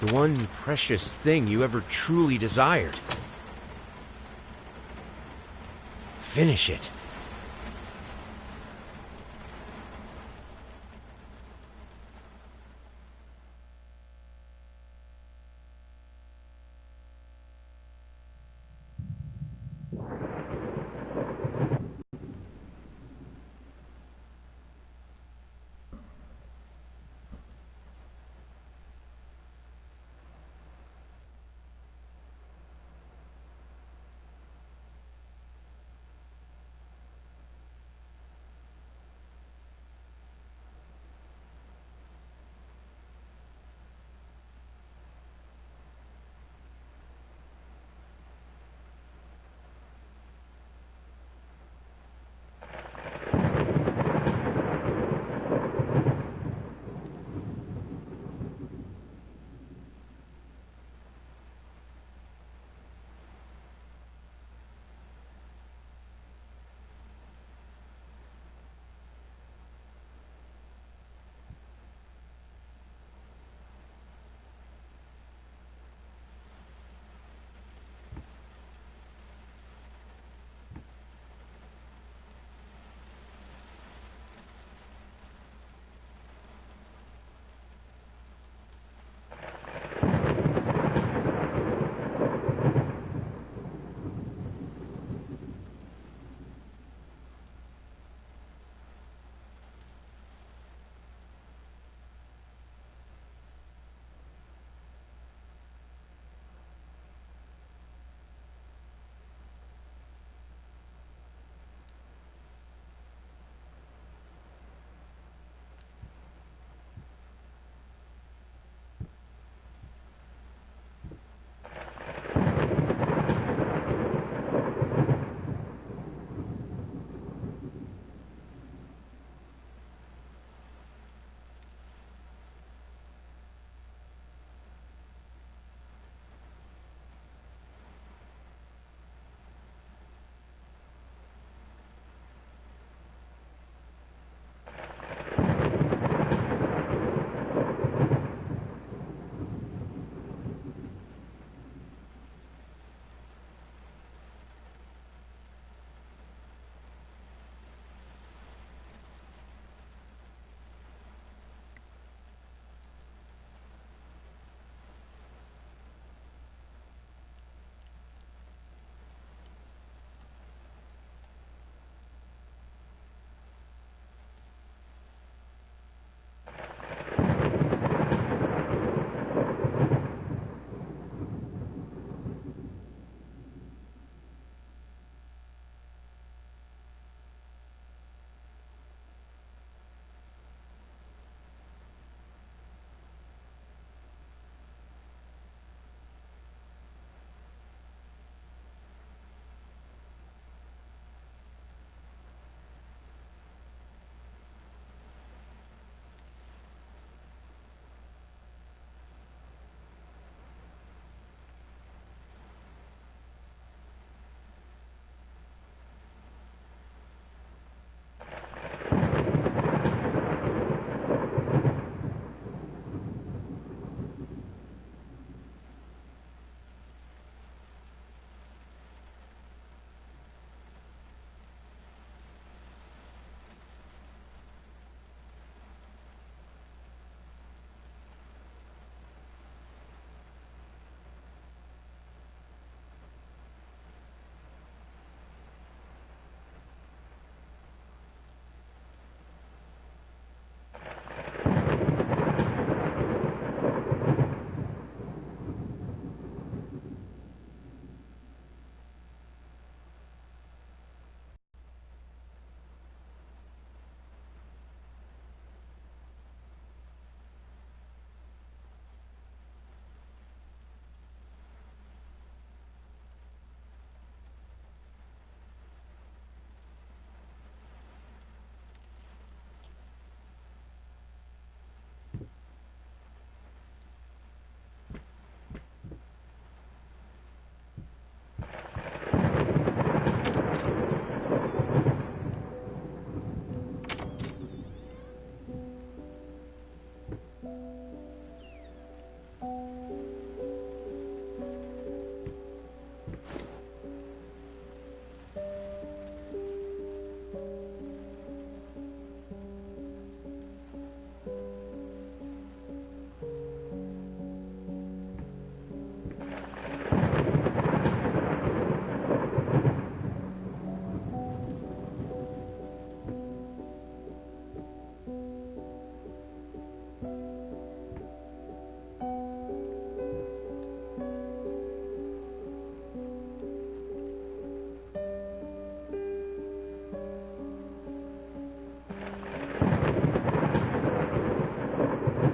The one precious thing you ever truly desired. Finish it.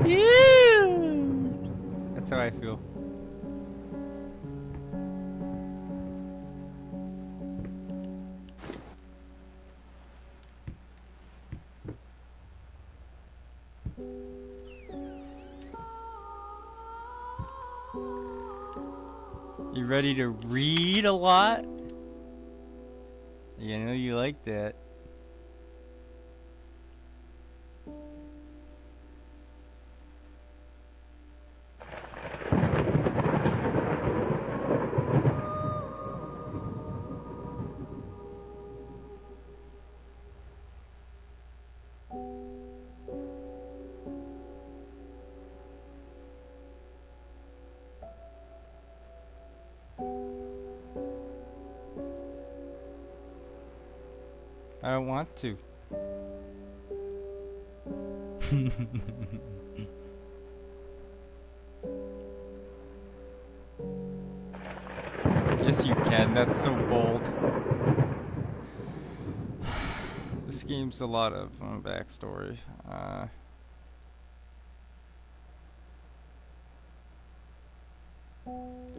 Dude! That's how I feel. You ready to read a lot? You know you like that. I don't want to. Yes, you can. That's so bold. This game's a lot of backstory.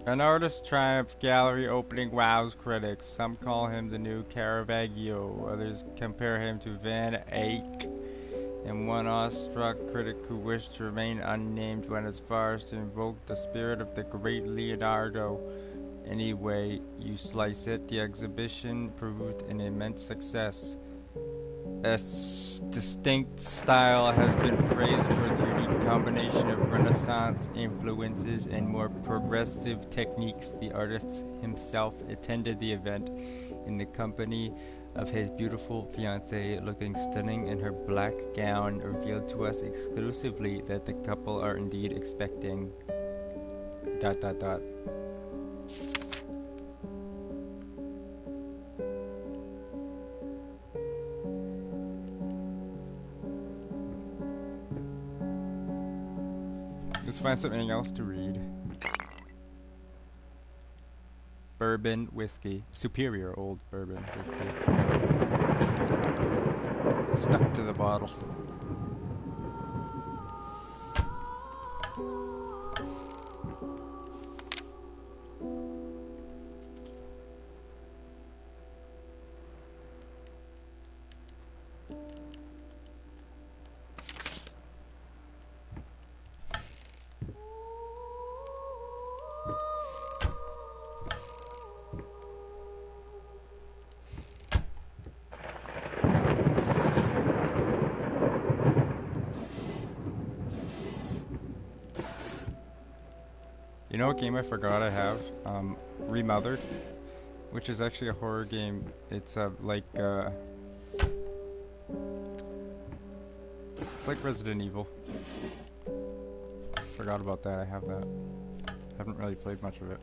An artist triumph gallery opening wows critics. Some call him the new Caravaggio. Others compare him to Van Eyck. And one awestruck critic who wished to remain unnamed went as far as to invoke the spirit of the great Leonardo. Any way you slice it, the exhibition proved an immense success. A distinct style has been praised for its unique combination of Renaissance influences and more progressive techniques. The artist himself attended the event in the company of his beautiful fiancée, looking stunning in her black gown, revealed to us exclusively that the couple are indeed expecting ... Let's find something else to read. Bourbon whiskey. Superior old bourbon whiskey. Stuck to the bottle. You know what game I forgot I have? Remothered, which is actually a horror game. It's like it's like Resident Evil. Forgot about that. I have that. Haven't really played much of it.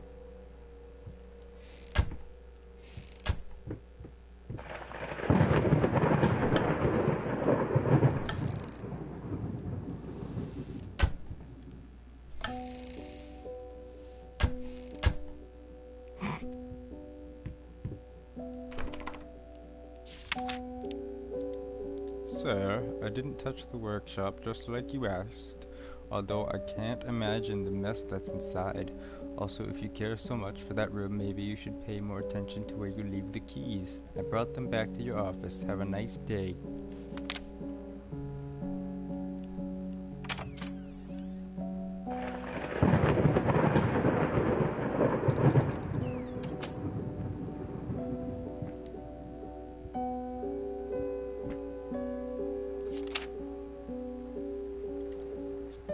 Sir, I didn't touch the workshop just like you asked, although I can't imagine the mess that's inside. Also, if you care so much for that room, maybe you should pay more attention to where you leave the keys. I brought them back to your office. Have a nice day.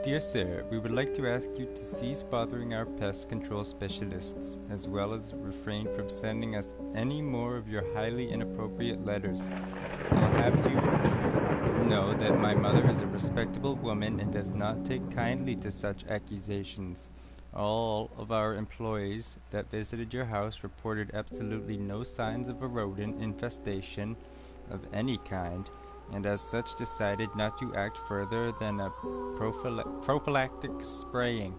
Dear Sir, we would like to ask you to cease bothering our pest control specialists, as well as refrain from sending us any more of your highly inappropriate letters. I'll have you know that my mother is a respectable woman and does not take kindly to such accusations. All of our employees that visited your house reported absolutely no signs of a rodent infestation of any kind, and as such decided not to act further than a prophylactic spraying.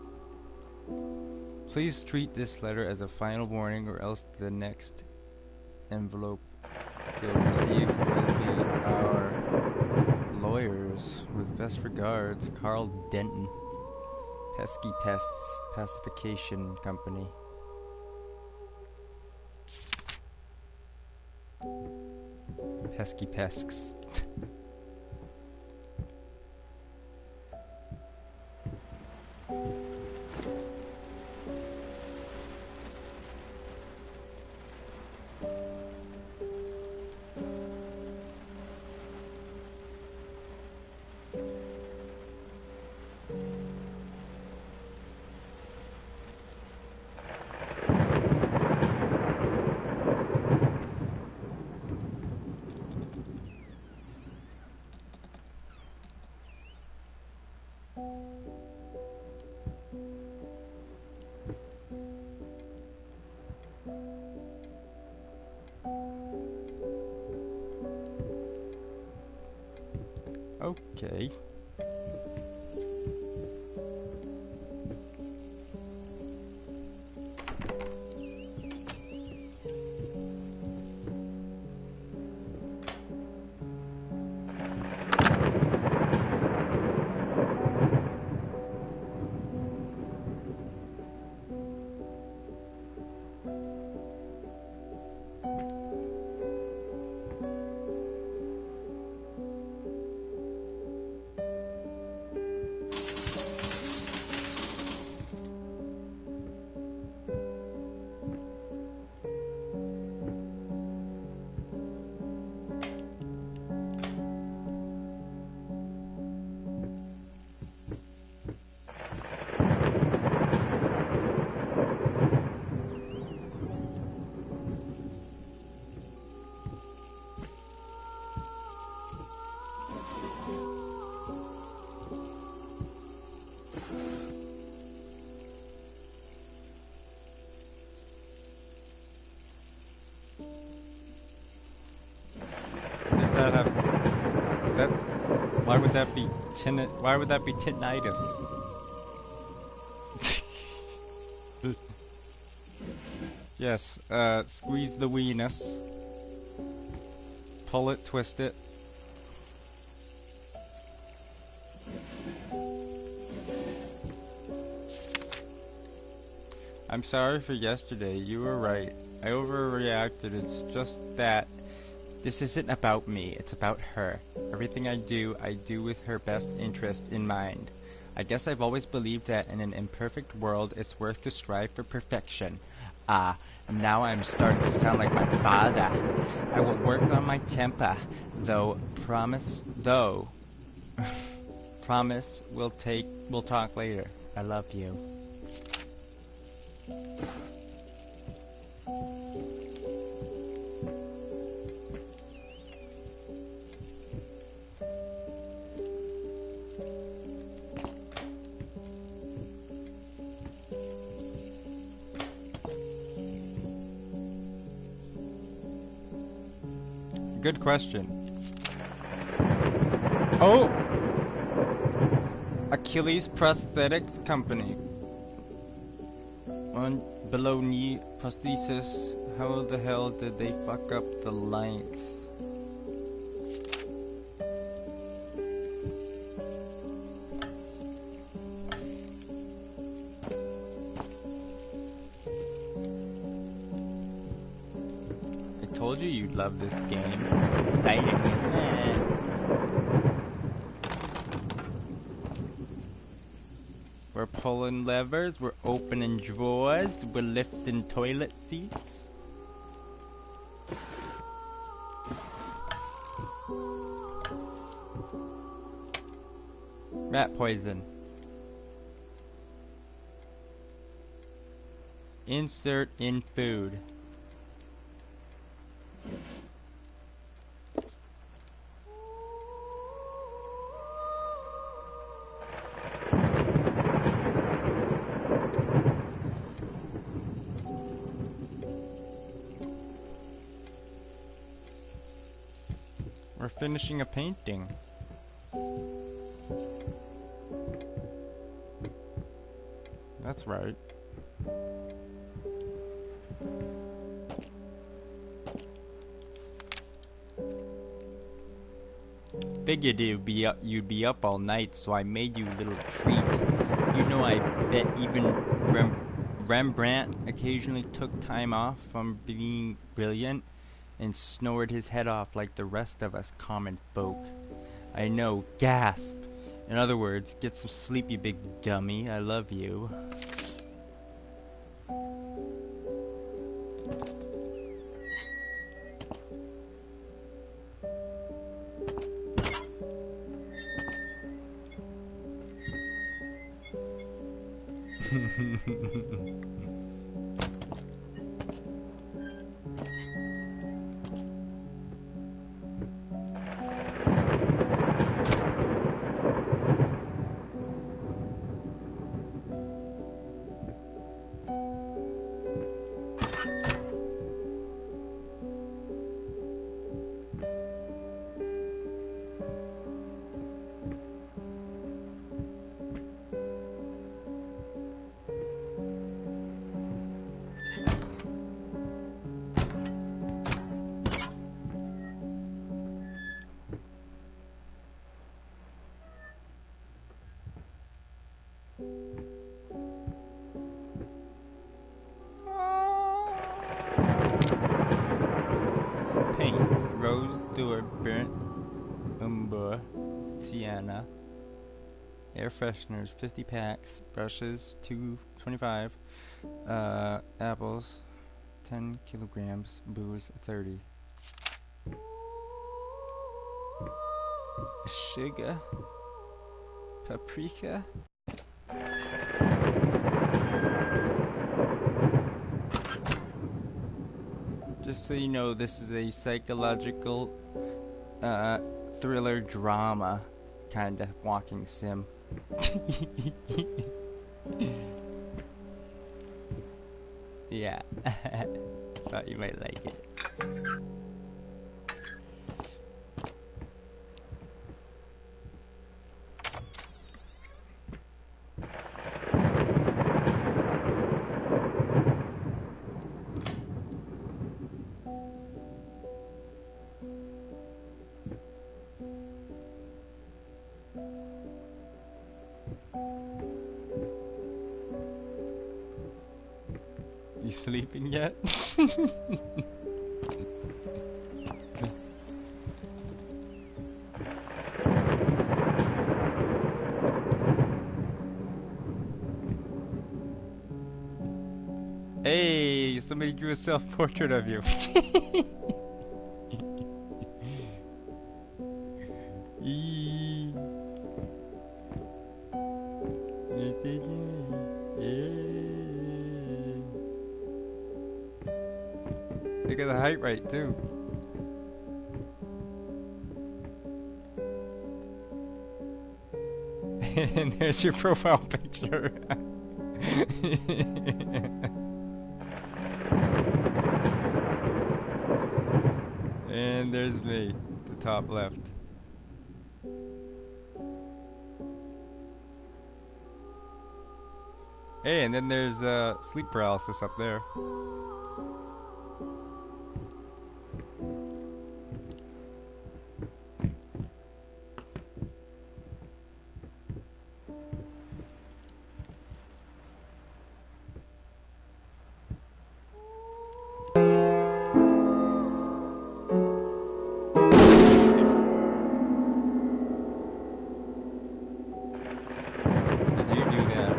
Please treat this letter as a final warning, or else the next envelope you'll receive will be our lawyers. With best regards, Carl Denton. Pesky Pests Pacification Company. Pesky Pesks. Okay. Does that have that? Why would that be Why would that be tinnitus? Yes. Squeeze the weenus. Pull it, twist it. I'm sorry for yesterday. You were right. I overreacted. It's just that this isn't about me. It's about her. Everything I do with her best interest in mind. I guess I've always believed that in an imperfect world, it's worth to strive for perfection. Now I'm starting to sound like my father. I will work on my temper, though. Promise we'll talk later. I love you. Good question. Oh! Achilles Prosthetics Company. On below knee prosthesis. How the hell did they fuck up the length? I told you you'd love this game. It's exciting. We're pulling levers, we're opening drawers, we're lifting toilet seats. Rat poison. Insert in food. We're finishing a painting. That's right. Figured you'd be up all night, so I made you a little treat. You know, I bet even Rembrandt occasionally took time off from being brilliant and snored his head off like the rest of us common folk. I know, gasp. In other words, get some sleep, you big dummy. I love you. Paint, rose, door, burnt umber, sienna, air fresheners, 50 packs, brushes, 225, apples, 10 kilograms, booze, 30. Sugar, paprika. Just so you know, this is a psychological thriller drama kind of walking sim. Yeah. Thought you might like it. You sleeping yet? Hey, somebody drew a self-portrait of you. Eee. They got the height right too. And there's your profile picture. And there's me, the top left. Hey, and then there's sleep paralysis up there. Did you do that?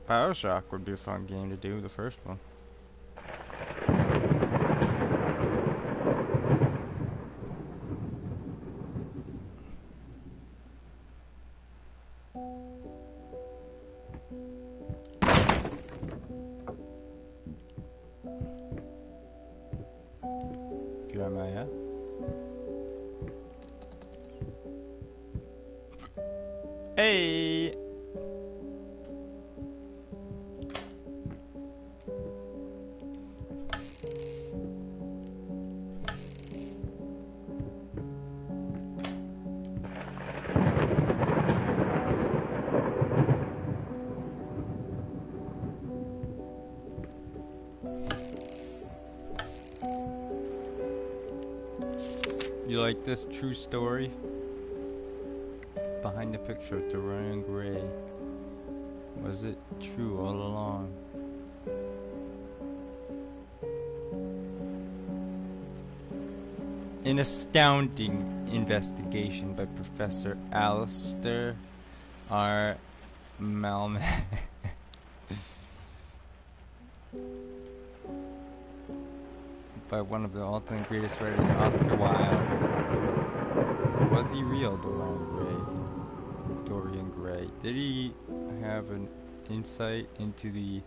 BioShock would be a fun game to do, the first one. Jeremiah. Hey! You like this true story? Behind the picture of Dorian Gray. Was it true all along? An astounding investigation by Professor Alistair R. Malman. By one of the all-time greatest writers, Oscar Wilde. Was he real, Dorian Gray? Dorian Gray. Did he have an insight into the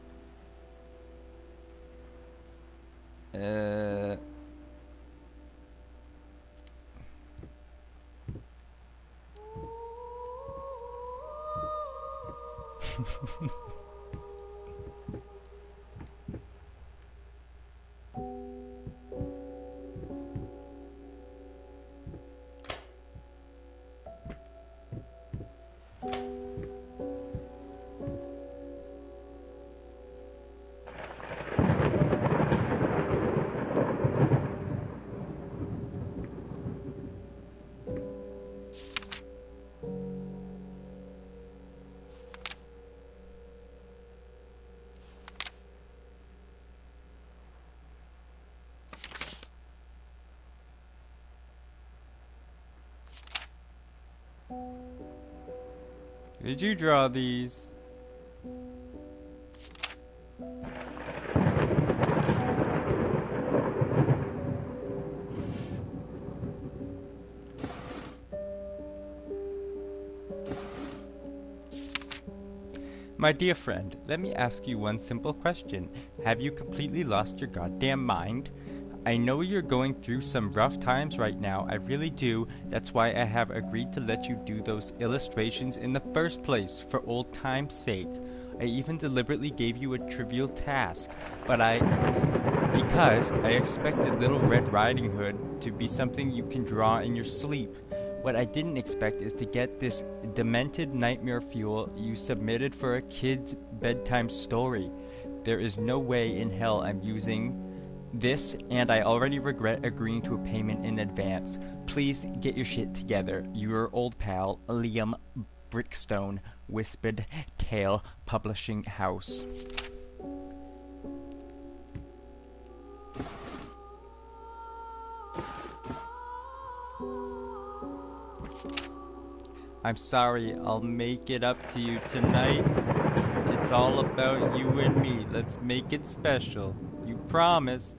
Did you draw these? My dear friend, let me ask you one simple question. Have you completely lost your goddamn mind? I know you're going through some rough times right now, I really do. That's why I have agreed to let you do those illustrations in the first place, for old time's sake. I even deliberately gave you a trivial task, because I expected Little Red Riding Hood to be something you can draw in your sleep. What I didn't expect is to get this demented nightmare fuel you submitted for a kid's bedtime story. There is no way in hell I'm using this, and I already regret agreeing to a payment in advance. Please get your shit together. Your old pal, Liam Brickstone, Whispered Tale Publishing House. I'm sorry, I'll make it up to you tonight. It's all about you and me. Let's make it special. You promised.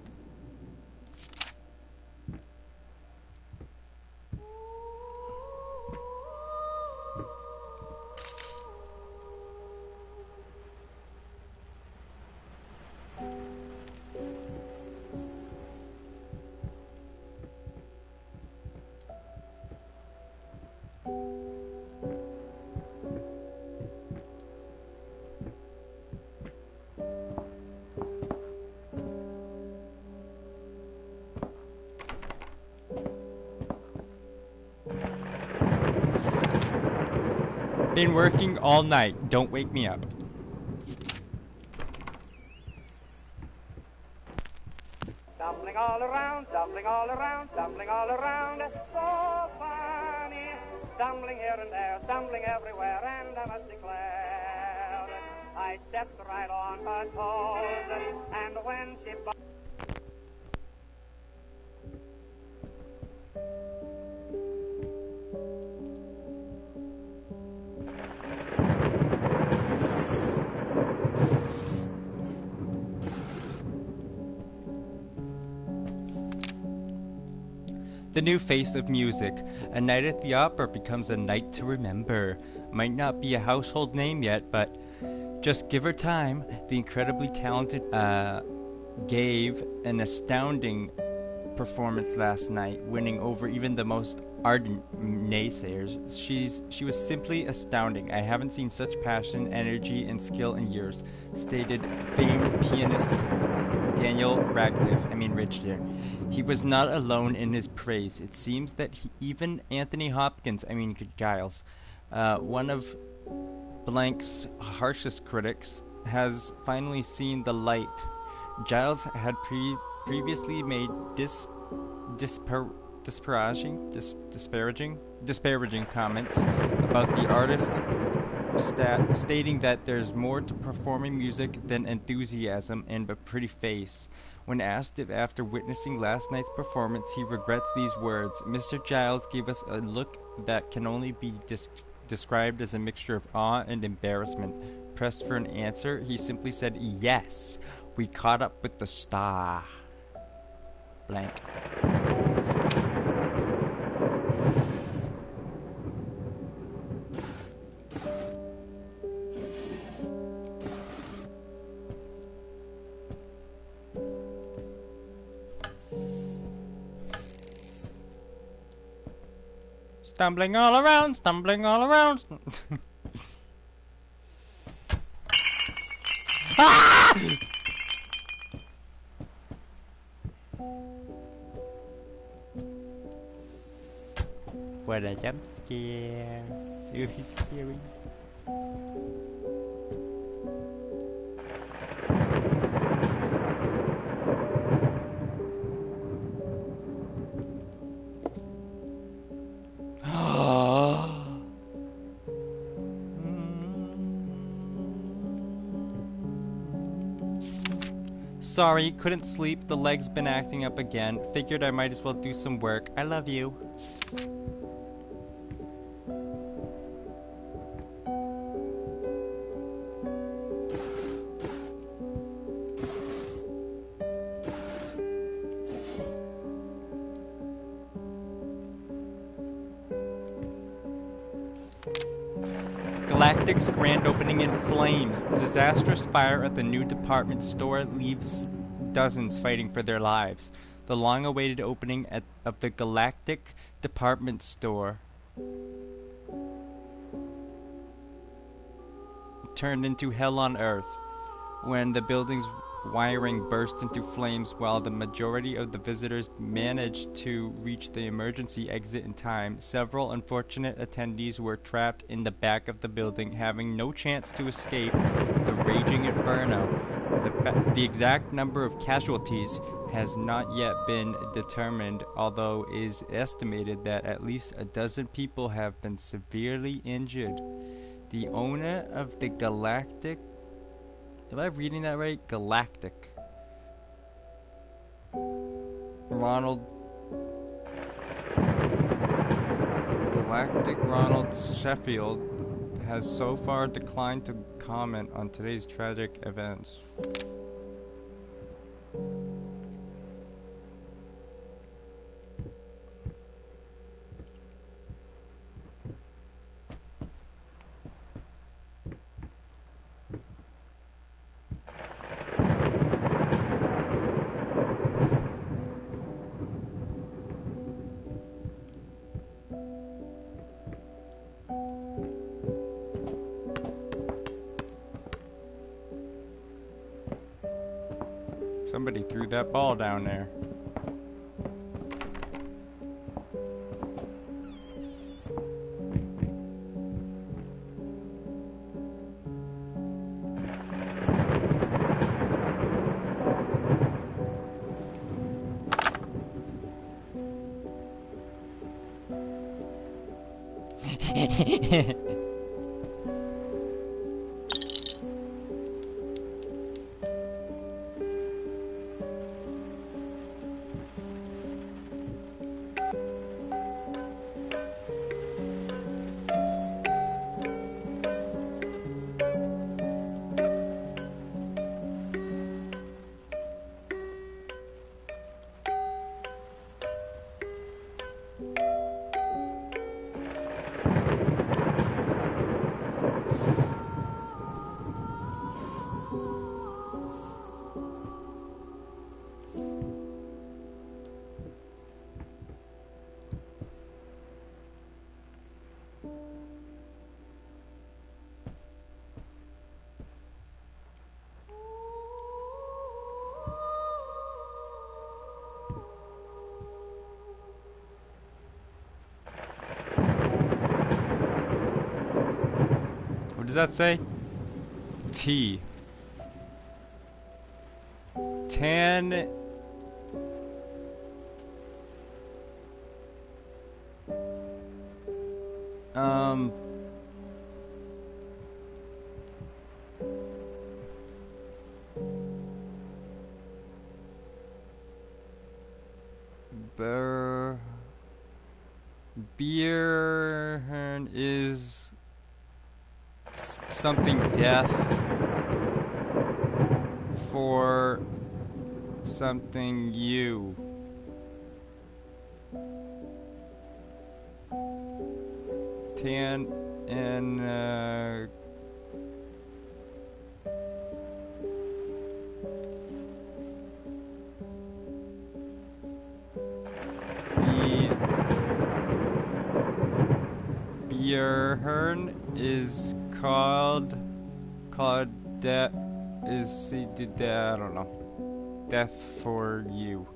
Been working all night. Don't wake me up. Stumbling all around, stumbling all around, stumbling all around. So funny. Stumbling here and there, stumbling everywhere, and I must declare I stepped right on her toes, and when she The new face of music. A night at the opera becomes a night to remember. Might not be a household name yet, but just give her time. The incredibly talented gave an astounding performance last night, winning over even the most ardent naysayers. She was simply astounding. I haven't seen such passion, energy, and skill in years, stated famed pianist Daniel Rich there. He was not alone in his praise. It seems that even Anthony Hopkins, Giles, one of Blank's harshest critics, has finally seen the light. Giles had previously made disparaging comments about the artist, stating that there's more to performing music than enthusiasm and a pretty face. When asked if after witnessing last night's performance he regrets these words, Mr. Giles gave us a look that can only be described as a mixture of awe and embarrassment. Pressed for an answer, he simply said, "Yes, we caught up with the star." Blank. Stumbling all around, stumbling all around. Ah! What a jump scare. It was scary. Sorry, couldn't sleep. The leg's been acting up again. Figured I might as well do some work. I love you. Galactic's grand opening in flames. Disastrous fire at the new department store leaves dozens fighting for their lives. The long-awaited opening of the Galactic department store turned into hell on Earth when the building's wiring burst into flames. While the majority of the visitors managed to reach the emergency exit in time, several unfortunate attendees were trapped in the back of the building, having no chance to escape the raging inferno. The exact number of casualties has not yet been determined, although it is estimated that at least a dozen people have been severely injured. The owner of the Galactic... Am I reading that right? Galactic. Galactic Ronald Sheffield has so far declined to comment on today's tragic events. Somebody threw that ball down there. What does that say? T. Tan. Um. Beer is something death for something you. Tan and Beerhern is called death is I don't know. Death for you.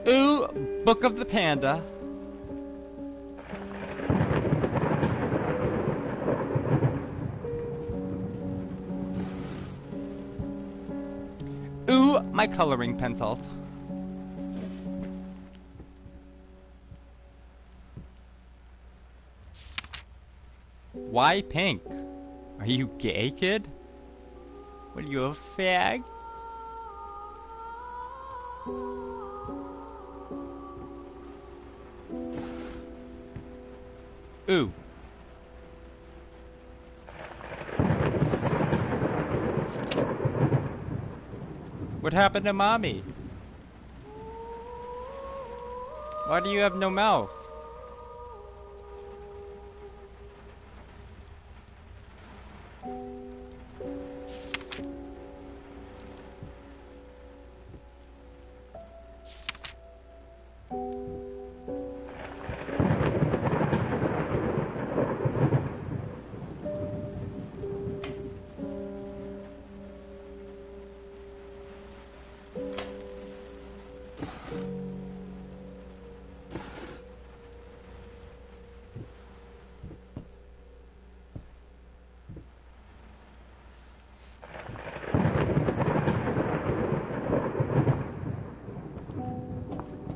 Ooh, Book of the Panda. Ooh, my coloring pencils. Why pink? Are you gay, kid? What are you, a fag? Ooh. What happened to mommy? Why do you have no mouth?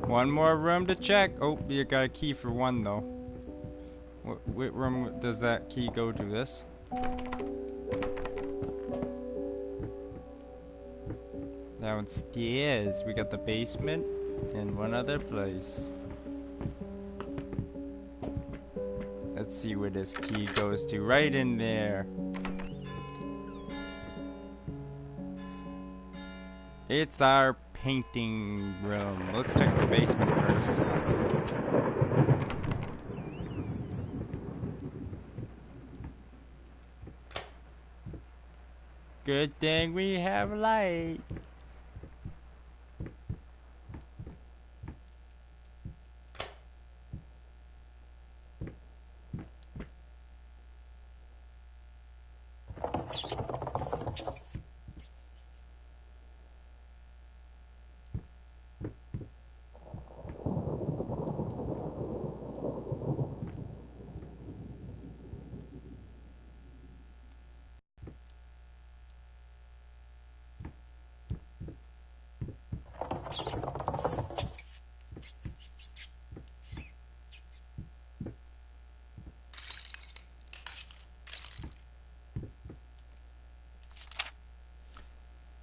One more room to check. Oh, you got a key for one though. What room does that key go to? This? Downstairs. We got the basement and one other place. Let's see where this key goes to. Right in there. It's our painting room. Let's check the basement first. Good thing we have light.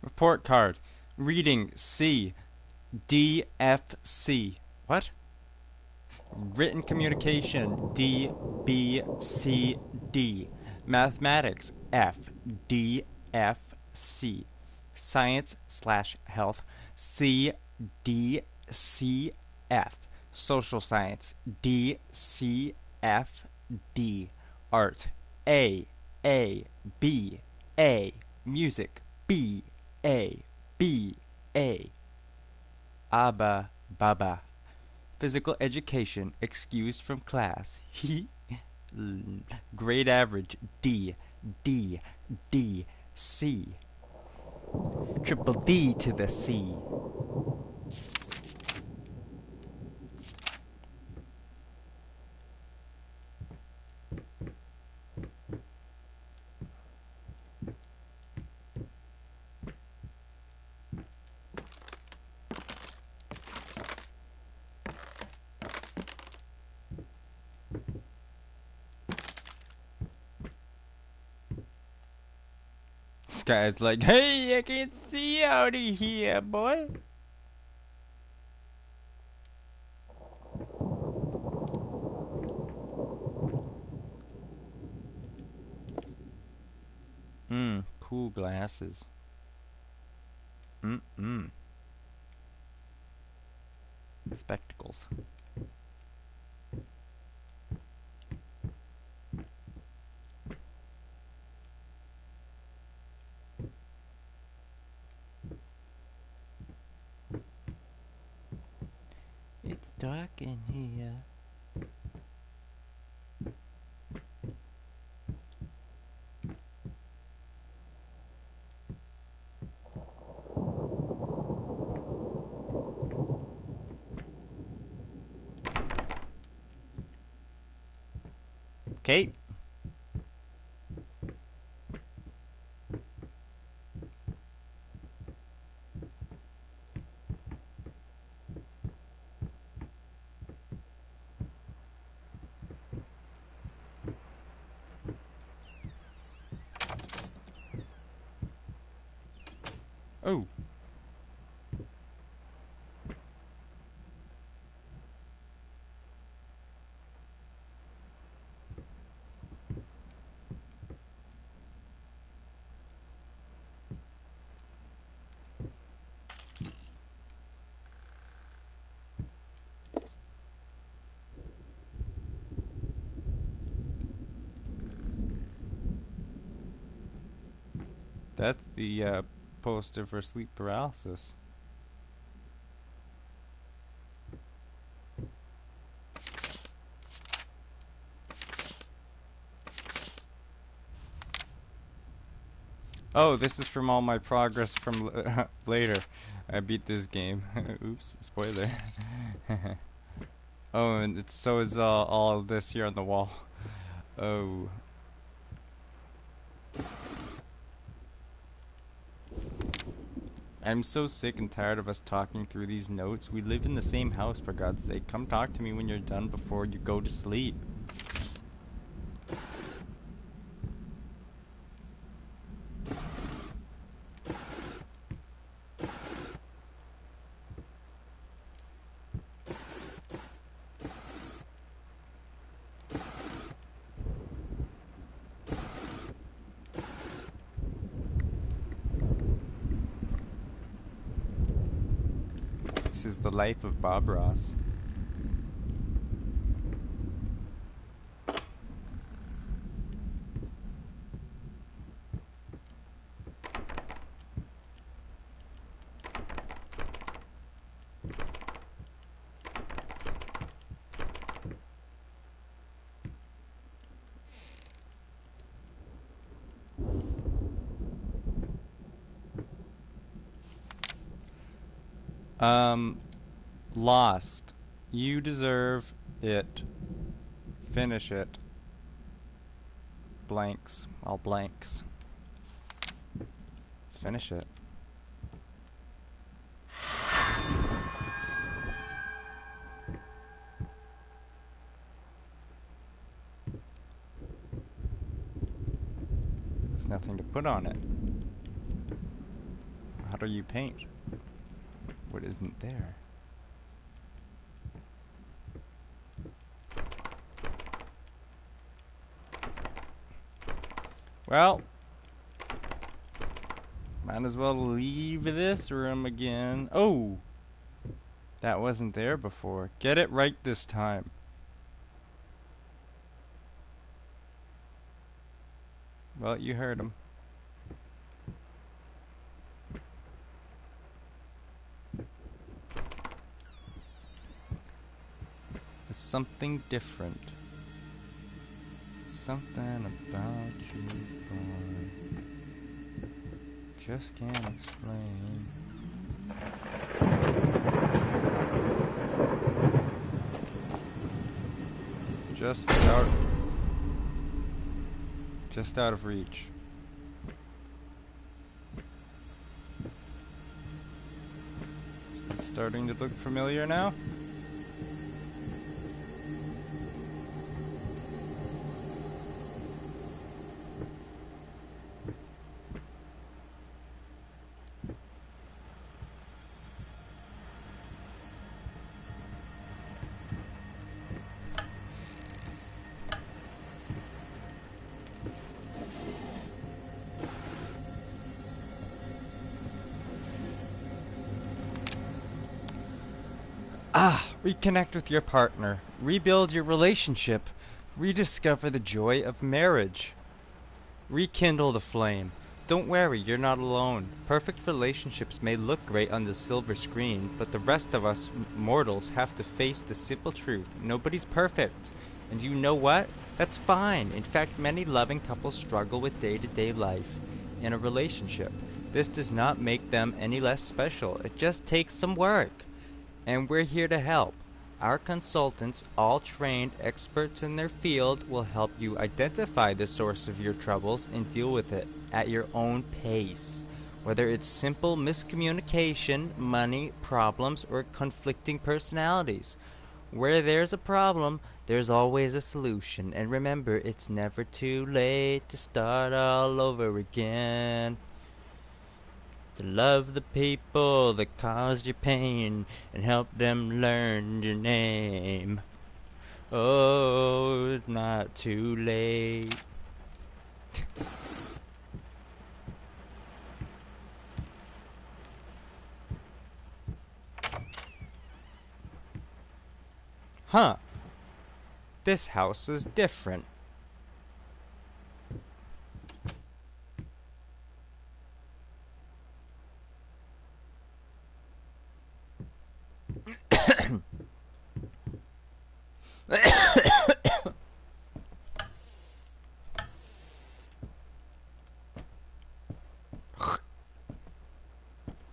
Report card. Reading C. DFC. What? Written communication D, B, C, D. Mathematics F, D, F, C. Science / health C, D, C, F. Social science D, C, F, D. Art A, B, A. Music B, A, B, A. Abba, Baba. Physical education excused from class. Grade average D, D, D, C. Triple D to the C. guy's like, hey, I can see out of here, boy. Cool glasses. Spectacles. It's dark in here. Okay. Oh. That's the poster for sleep paralysis. Oh, this is from all my progress from later. I beat this game. Oops, spoiler. Oh, and it's so is all of this here on the wall. Oh. I'm so sick and tired of us talking through these notes. We live in the same house, for God's sake. Come talk to me when you're done before you go to sleep. This is the life of Bob Ross. Lost. You deserve it. Finish it. Blanks. All blanks. Let's finish it. There's nothing to put on it. How do you paint what isn't there? Well, might as well leave this room again. Oh! That wasn't there before. Get it right this time. Well, you heard him. There's something different. Something about you, boy. Just can't explain. Just out of reach. Is this starting to look familiar now? Reconnect with your partner. Rebuild your relationship. Rediscover the joy of marriage. Rekindle the flame. Don't worry, you're not alone. Perfect relationships may look great on the silver screen, but the rest of us mortals have to face the simple truth. Nobody's perfect. And you know what? That's fine. In fact, many loving couples struggle with day-to-day life in a relationship. This does not make them any less special. It just takes some work. And we're here to help. Our consultants, all trained experts in their field, will help you identify the source of your troubles and deal with it at your own pace. Whether it's simple miscommunication, money, problems, or conflicting personalities. Where there's a problem, there's always a solution. And remember, it's never too late to start all over again. To love the people that caused you pain and help them learn your name. Oh, it's not too late. Huh. This house is different.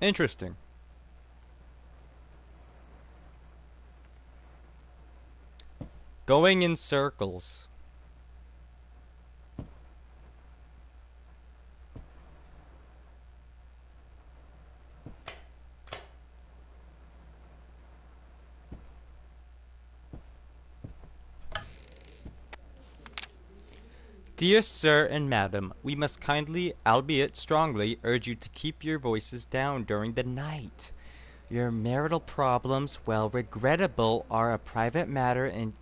Interesting. Going in circles. Dear Sir and Madam, we must kindly, albeit strongly, urge you to keep your voices down during the night. Your marital problems, while regrettable, are a private matter and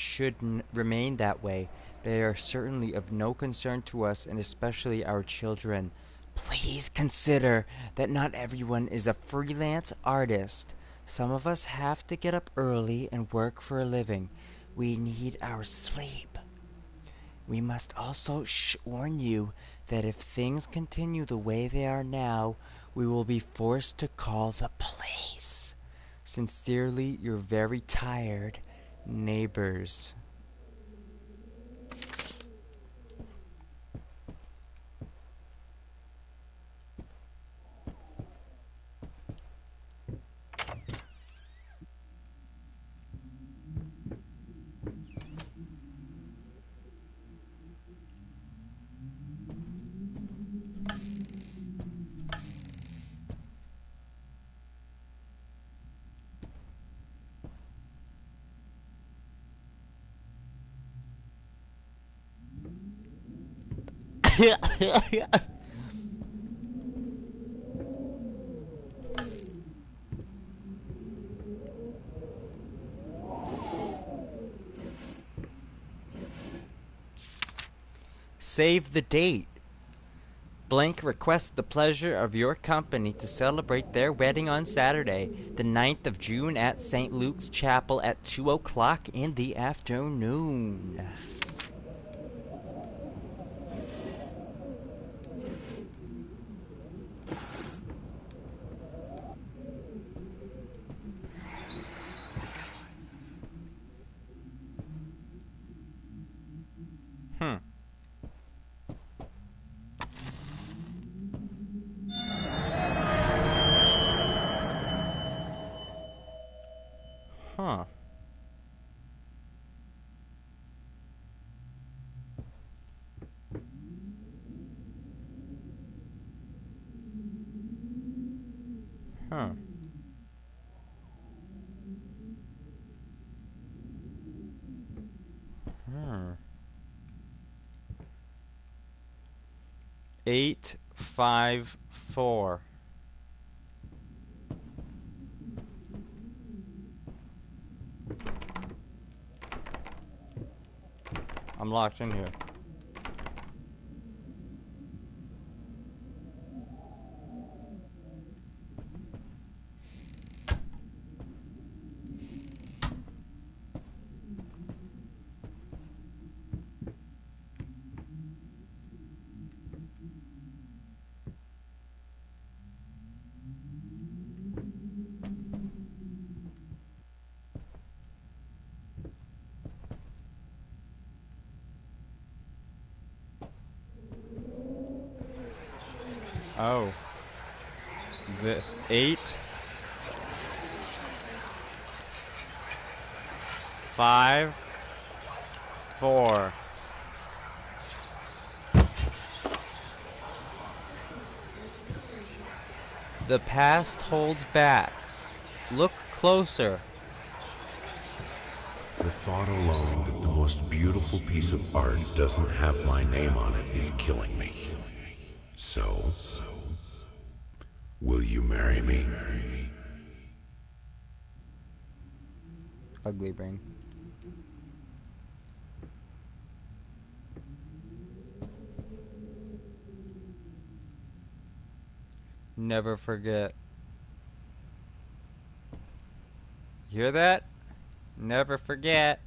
should remain that way. They are certainly of no concern to us and especially our children. Please consider that not everyone is a freelance artist. Some of us have to get up early and work for a living. We need our sleep. We must also warn you that if things continue the way they are now, we will be forced to call the police. Sincerely, your very tired neighbors. Save the date. Blank requests the pleasure of your company to celebrate their wedding on Saturday, the 9th of June at St. Luke's Chapel at 2 o'clock in the afternoon. Huh. Huh. Hmm. 854. I'm locked in here. Oh. This 8. 5. 4. The past holds back. Look closer. The thought alone that the most beautiful piece of art doesn't have my name on it is killing me. So, will you marry me? Ugly brain. Never forget. Hear that? Never forget.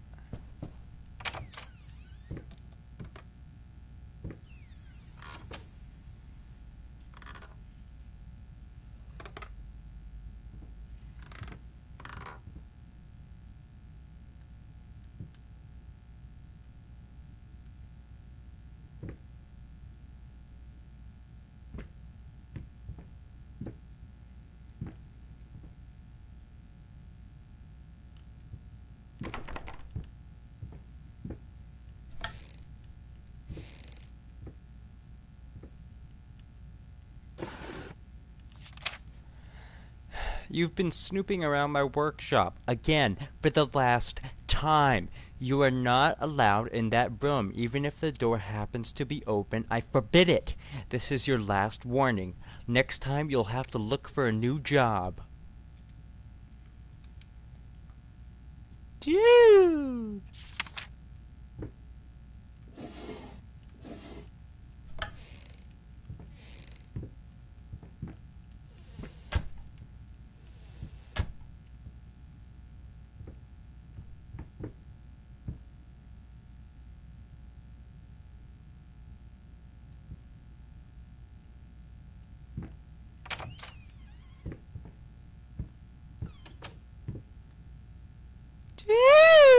You've been snooping around my workshop again for the last time. You are not allowed in that room, even if the door happens to be open. I forbid it. This is your last warning. Next time you'll have to look for a new job. Dude! Dude!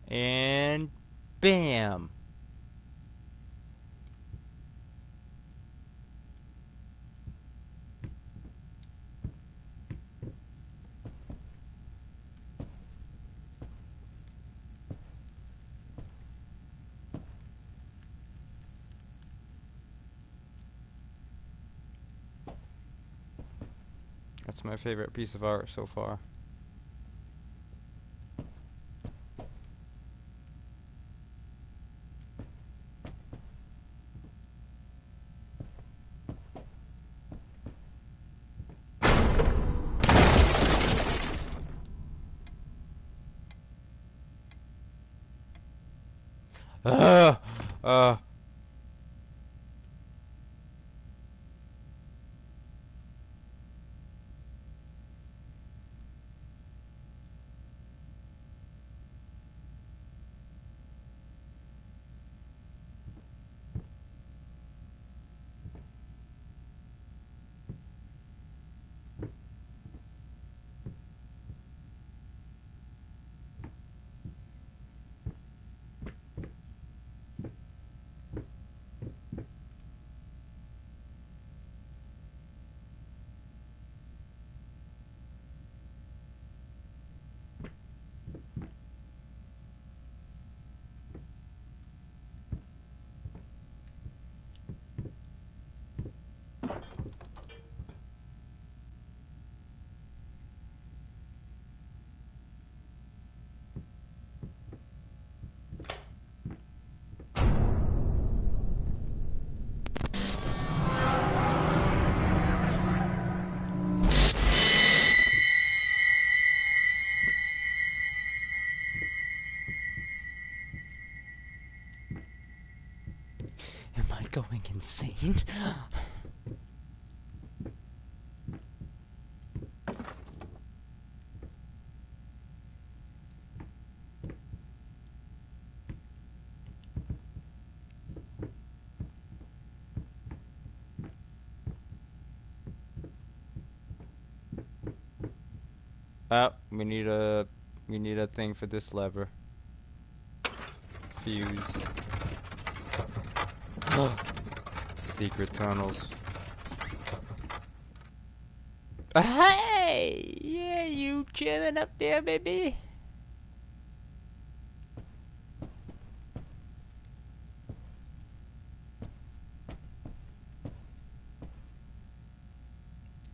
And bam! That's my favorite piece of art so far. Uh, uh. going insane? Oh, we need a thing for this lever. Fuse. Secret tunnels. Hey! Yeah, you chilling up there, baby?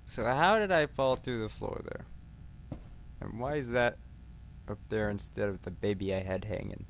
So how did I fall through the floor there? And why is that up there instead of the baby I had hanging?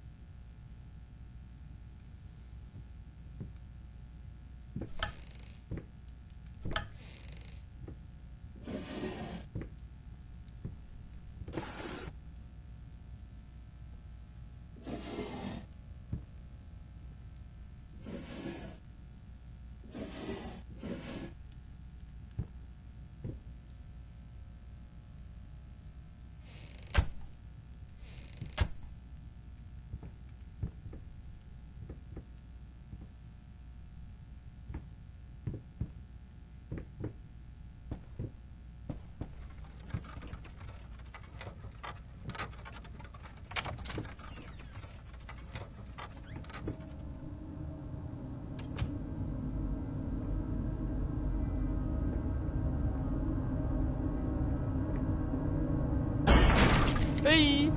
Hey!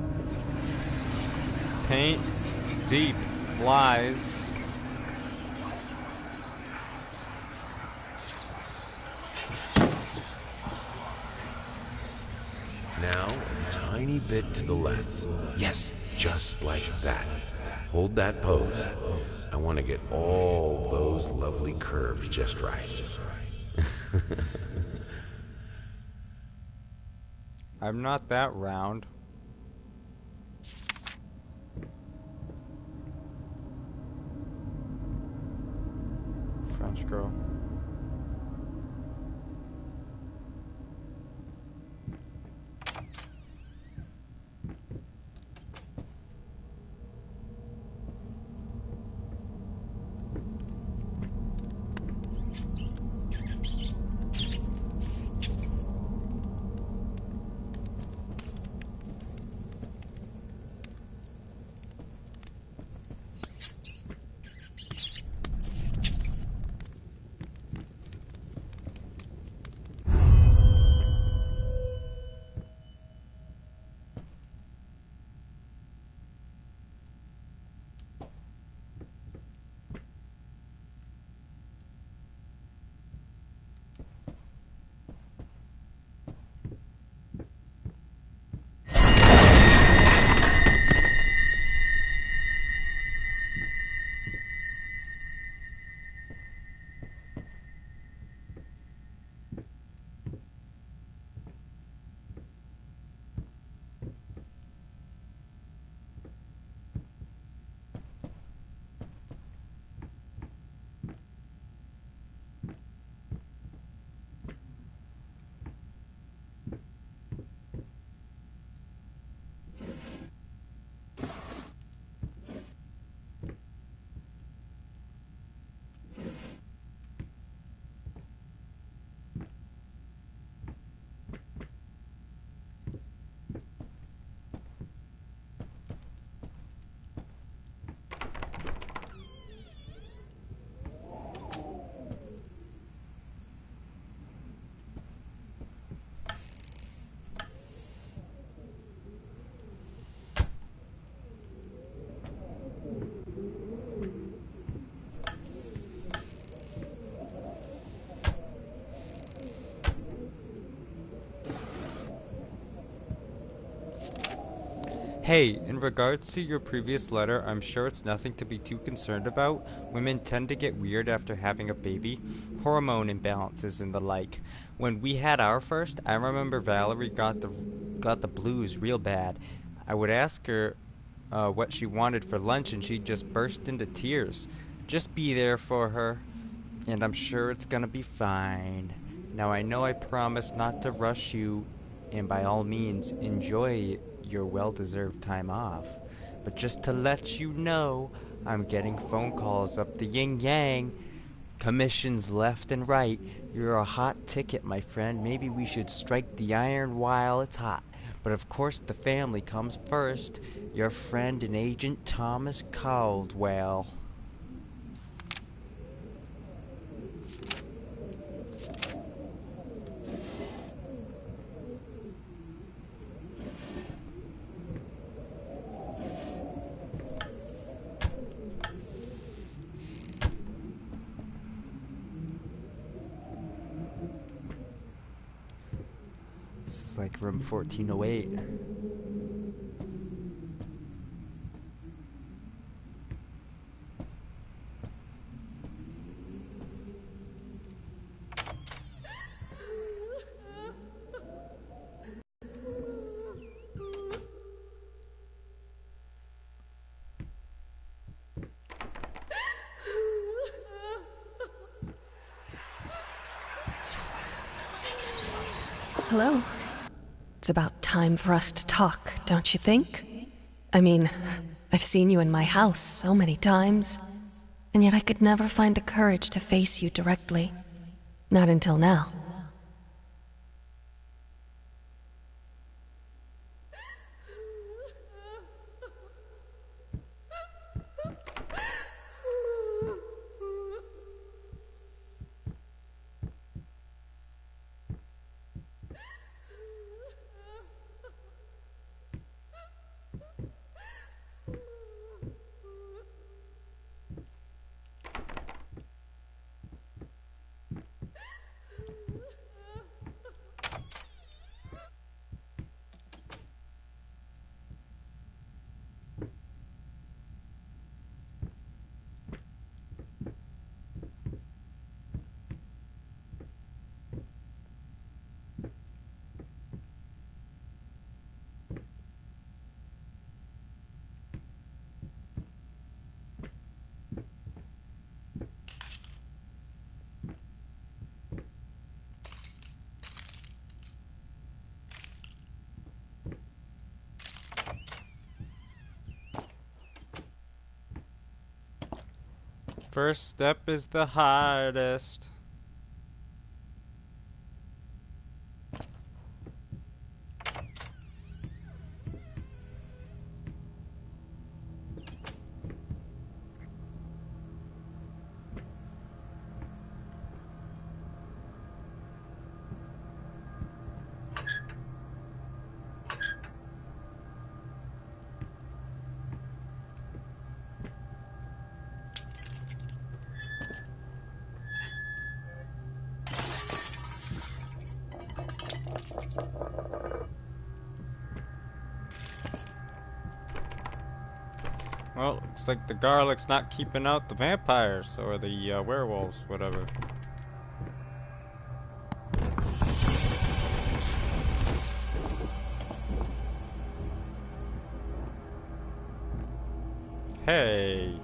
Paint deep flies. Now, a tiny bit to the left. Yes, just like that. Hold that pose. I want to get all those lovely curves just right. I'm not that round. French girl. Hey, in regards to your previous letter, I'm sure it's nothing to be too concerned about. Women tend to get weird after having a baby, hormone imbalances and the like. When we had our first, I remember Valerie got the blues real bad. I would ask her what she wanted for lunch and she'd just burst into tears. Just be there for her, and I'm sure it's gonna be fine. Now I know I promised not to rush you, and by all means enjoy your well-deserved time off. But just to let you know, I'm getting phone calls up the yin-yang. Commissions left and right. You're a hot ticket, my friend. Maybe we should strike the iron while it's hot. But of course the family comes first. Your friend and agent Thomas Caldwell. This is like room 1408. Hello. It's about time for us to talk, don't you think? I mean, I've seen you in my house so many times, and yet I could never find the courage to face you directly. Not until now. First step is the hardest. Well, looks like the garlic's not keeping out the vampires, or the werewolves, whatever. Hey.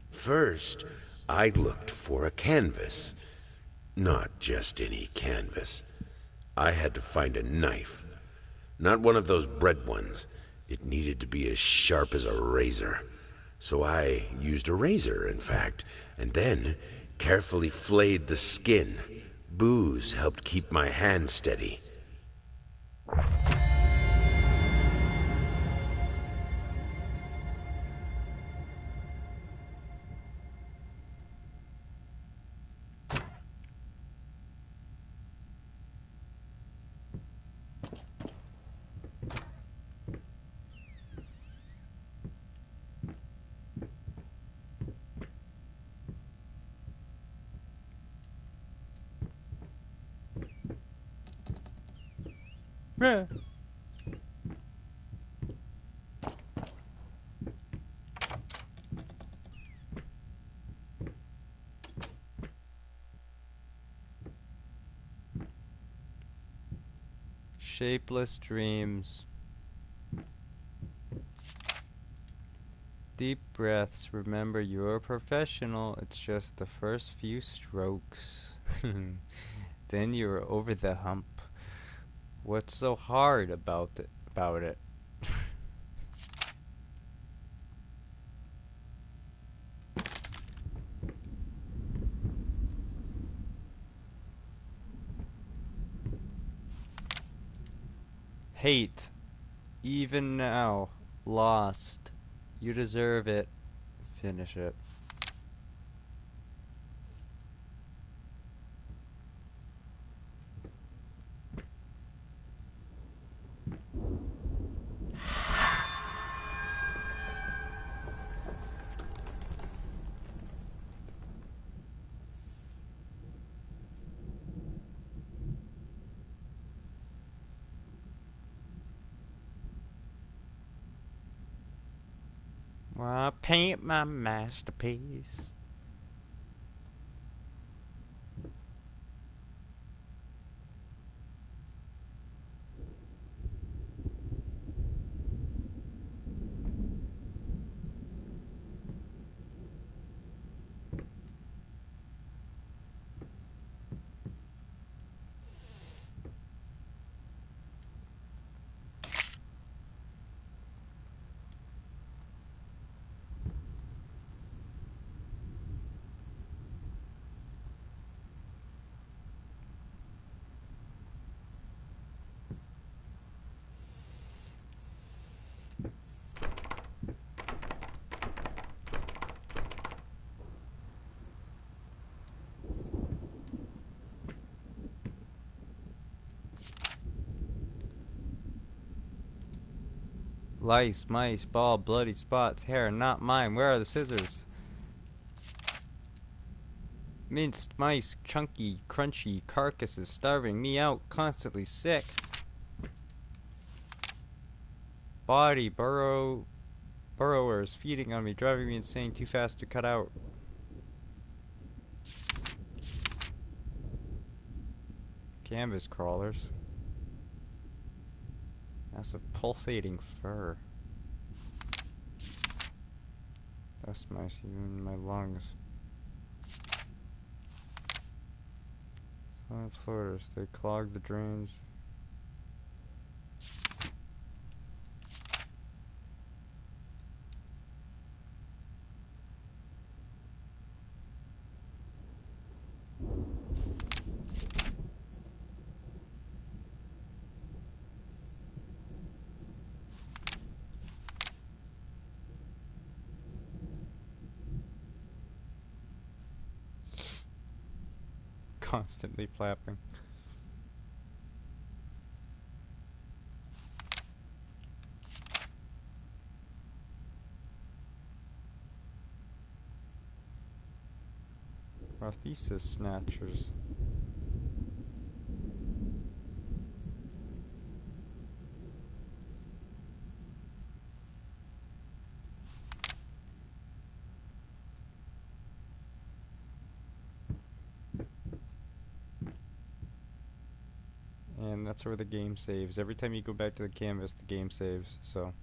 First, I looked for a canvas. Not just any canvas. I had to find a knife. Not one of those bread ones. It needed to be as sharp as a razor. So I used a razor, in fact, and then carefully flayed the skin. Booze helped keep my hand steady. Bruh. Shapeless dreams. Deep breaths. Remember, you're a professional. It's just the first few strokes. Then you're over the hump. What's so hard about it? Hate. Even now. Lost. You deserve it. Finish it. Well, I paint my masterpiece. Lice, mice, ball, bloody spots, hair, not mine. Where are the scissors? Minced mice, chunky, crunchy carcasses, starving me out, constantly sick. Body, burrowers feeding on me, driving me insane, too fast to cut out. Canvas crawlers. That's a pulsating fur. Dust mice even in my lungs. Solid floaters, they clog the drains. Constantly flapping. Prosthesis snatchers. And that's where the game saves. Every time you go back to the canvas, the game saves, so